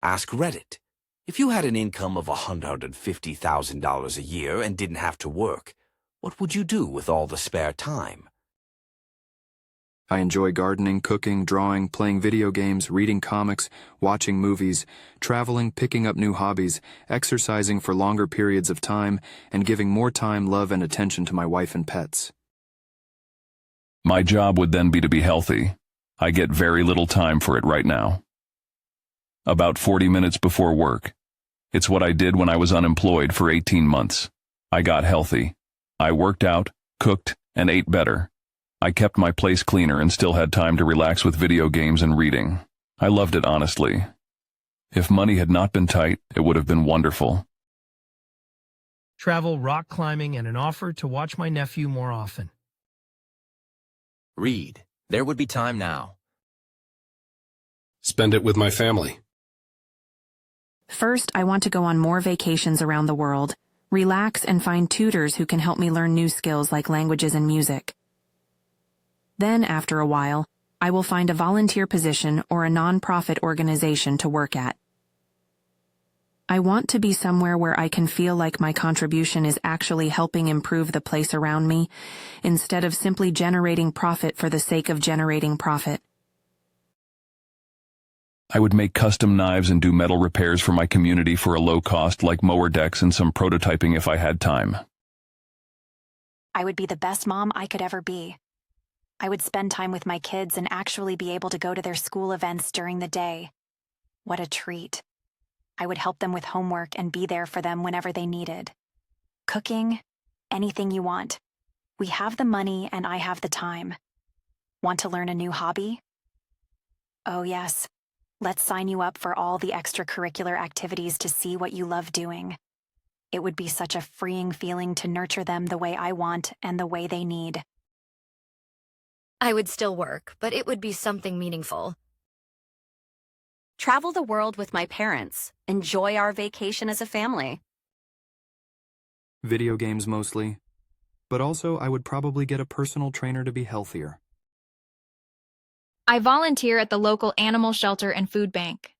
Ask Reddit. If you had an income of $150,000 a year and didn't have to work, what would you do with all the spare time? I enjoy gardening, cooking, drawing, playing video games, reading comics, watching movies, traveling, picking up new hobbies, exercising for longer periods of time, and giving more time, love, and attention to my wife and pets. My job would then be to be healthy. I get very little time for it right now. About 40 minutes before work. It's what I did when I was unemployed for 18 months. I got healthy. I worked out, cooked, and ate better. I kept my place cleaner and still had time to relax with video games and reading. I loved it honestly. If money had not been tight, it would have been wonderful. Travel, rock climbing, and an offer to watch my nephew more often. Read. There would be time now. Spend it with my family. First, I want to go on more vacations around the world, relax and find tutors who can help me learn new skills like languages and music. Then, after a while, I will find a volunteer position or a non-profit organization to work at. I want to be somewhere where I can feel like my contribution is actually helping improve the place around me, instead of simply generating profit for the sake of generating profit. I would make custom knives and do metal repairs for my community for a low cost, like mower decks and some prototyping if I had time. I would be the best mom I could ever be. I would spend time with my kids and actually be able to go to their school events during the day. What a treat. I would help them with homework and be there for them whenever they needed. Cooking, anything you want. We have the money and I have the time. Want to learn a new hobby? Oh yes. Let's sign you up for all the extracurricular activities to see what you love doing. It would be such a freeing feeling to nurture them the way I want and the way they need. I would still work, but it would be something meaningful. Travel the world with my parents. Enjoy our vacation as a family. Video games mostly. But also, I would probably get a personal trainer to be healthier. I volunteer at the local animal shelter and food bank.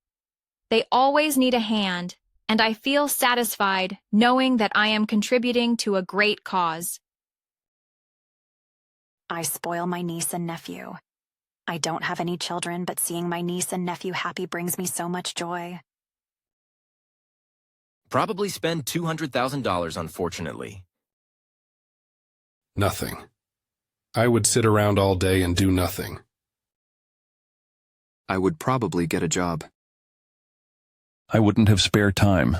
They always need a hand, and I feel satisfied knowing that I am contributing to a great cause. I spoil my niece and nephew. I don't have any children, but seeing my niece and nephew happy brings me so much joy. Probably spend $200,000, unfortunately. Nothing. I would sit around all day and do nothing. I would probably get a job. I wouldn't have spare time.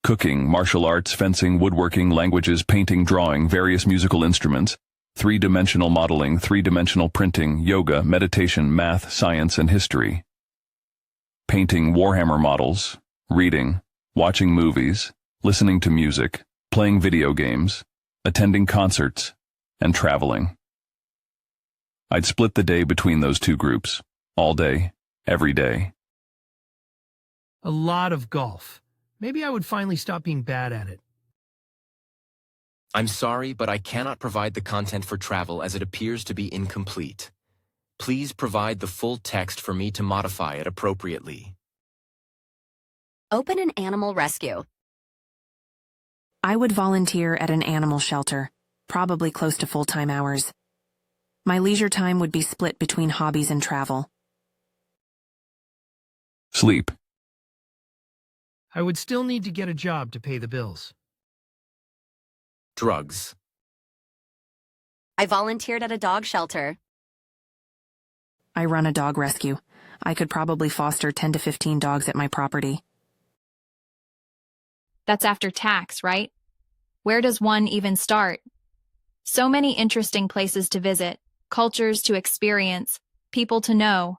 Cooking, martial arts, fencing, woodworking, languages, painting, drawing, various musical instruments, 3-dimensional modeling, 3-dimensional printing, yoga, meditation, math, science, and history. Painting Warhammer models, reading, watching movies, listening to music, playing video games, attending concerts, and traveling. I'd split the day between those two groups, all day, every day. A lot of golf. Maybe I would finally stop being bad at it. I'm sorry, but I cannot provide the content for travel as it appears to be incomplete. Please provide the full text for me to modify it appropriately. Open an animal rescue. I would volunteer at an animal shelter, probably close to full-time hours. My leisure time would be split between hobbies and travel. Sleep. I would still need to get a job to pay the bills. Drugs. I volunteered at a dog shelter. I run a dog rescue. I could probably foster 10 to 15 dogs at my property. That's after tax, right? Where does one even start? So many interesting places to visit, cultures to experience, people to know.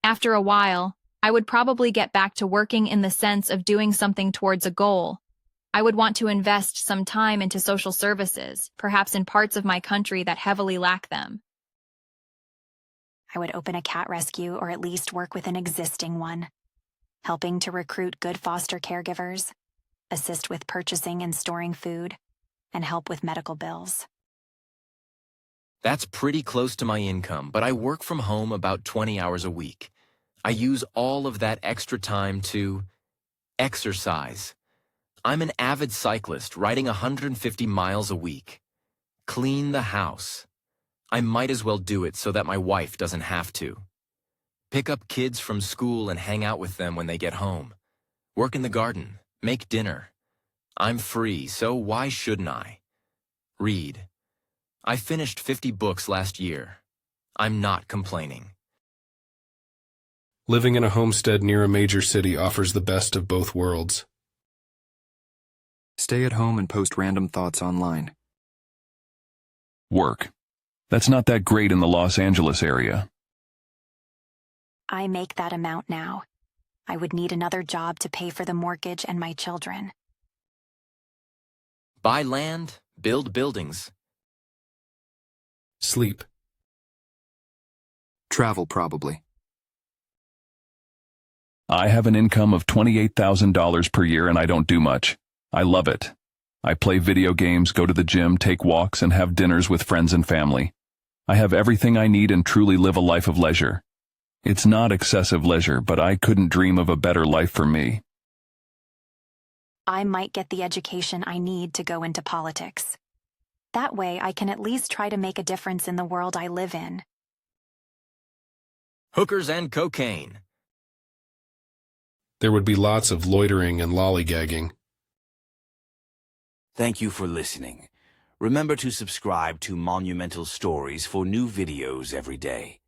After a while, I would probably get back to working in the sense of doing something towards a goal. I would want to invest some time into social services, perhaps in parts of my country that heavily lack them. I would open a cat rescue or at least work with an existing one, helping to recruit good foster caregivers, assist with purchasing and storing food, and help with medical bills. That's pretty close to my income, but I work from home about 20 hours a week. I use all of that extra time to exercise. I'm an avid cyclist riding 150 miles a week. Clean the house. I might as well do it so that my wife doesn't have to. Pick up kids from school and hang out with them when they get home. Work in the garden. Make dinner. I'm free, so why shouldn't I? Read. I finished 50 books last year. I'm not complaining. Living in a homestead near a major city offers the best of both worlds. Stay at home and post random thoughts online. Work. That's not that great in the Los Angeles area. I make that amount now. I would need another job to pay for the mortgage and my children. Buy land, build buildings. Sleep. Travel probably. I have an income of $28,000 per year and I don't do much. I love it. I play video games, go to the gym, take walks, and have dinners with friends and family. I have everything I need and truly live a life of leisure. It's not excessive leisure, but I couldn't dream of a better life for me. I might get the education I need to go into politics. That way I can at least try to make a difference in the world I live in. Hookers and cocaine. There would be lots of loitering and lollygagging. Thank you for listening. Remember to subscribe to Monumental Stories for new videos every day.